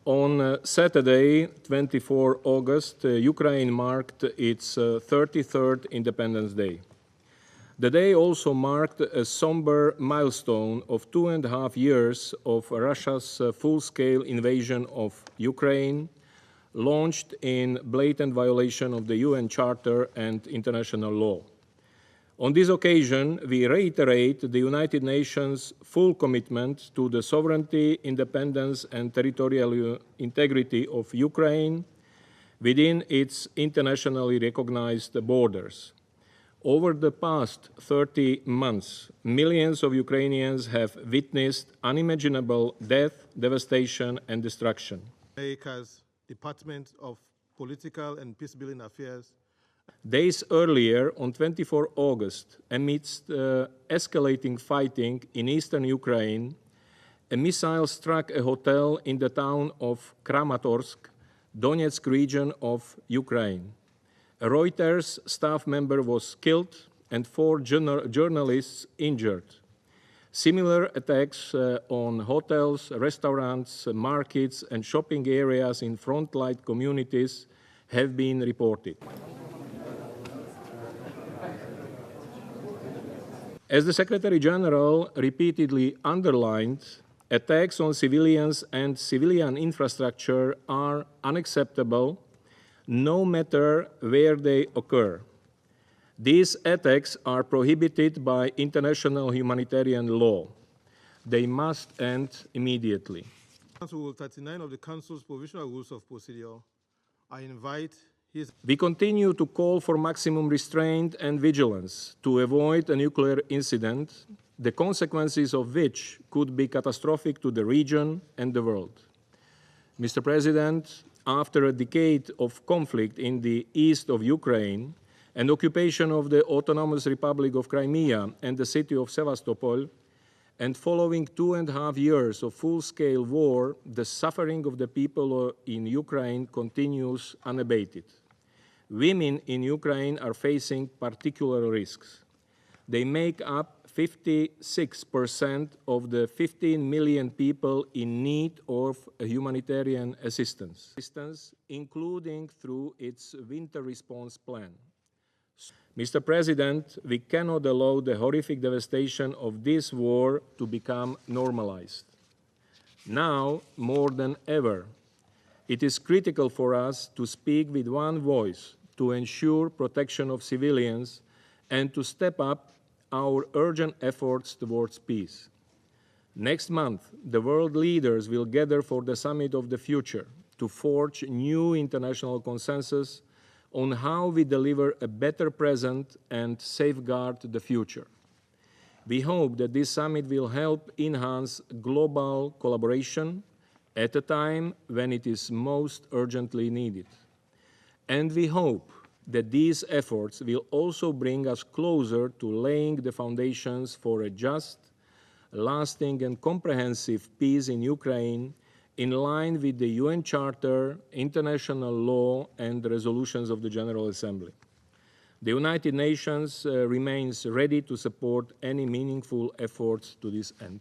On Saturday, 24 August, Ukraine marked its 33rd Independence Day. The day also marked a somber milestone of 2.5 years of Russia's full-scale invasion of Ukraine, launched in blatant violation of the UN Charter and international law. On this occasion, we reiterate the United Nations' full commitment to the sovereignty, independence, and territorial integrity of Ukraine within its internationally recognized borders. Over the past 30 months, millions of Ukrainians have witnessed unimaginable death, devastation, and destruction. America's Department of Political and Peacebuilding Affairs. Days earlier, on 24 August, amidst escalating fighting in eastern Ukraine, a missile struck a hotel in the town of Kramatorsk, Donetsk region of Ukraine. A Reuters staff member was killed and 4 journalists injured. Similar attacks on hotels, restaurants, markets, and shopping areas in frontline communities have been reported. As the Secretary General repeatedly underlined, attacks on civilians and civilian infrastructure are unacceptable, no matter where they occur. These attacks are prohibited by international humanitarian law. They must end immediately. Rule 39 of the Council's Provisional Rules of Procedure, I invite We continue to call for maximum restraint and vigilance to avoid a nuclear incident, the consequences of which could be catastrophic to the region and the world. Mr. President, after a decade of conflict in the east of Ukraine and occupation of the Autonomous Republic of Crimea and the city of Sevastopol, and following 2.5 years of full-scale war, the suffering of the people in Ukraine continues unabated. Women in Ukraine are facing particular risks. They make up 56% of the 15 million people in need of humanitarian assistance, including through its winter response plan. Mr. President, we cannot allow the horrific devastation of this war to become normalized. Now, more than ever, it is critical for us to speak with one voice to ensure protection of civilians and to step up our urgent efforts towards peace. Next month, the world leaders will gather for the Summit of the Future to forge new international consensus on how we deliver a better present and safeguard the future. We hope that this summit will help enhance global collaboration at a time when it is most urgently needed. And we hope that these efforts will also bring us closer to laying the foundations for a just, lasting and comprehensive peace in Ukraine in line with the UN Charter, international law and the resolutions of the General Assembly. The United Nations remains ready to support any meaningful efforts to this end.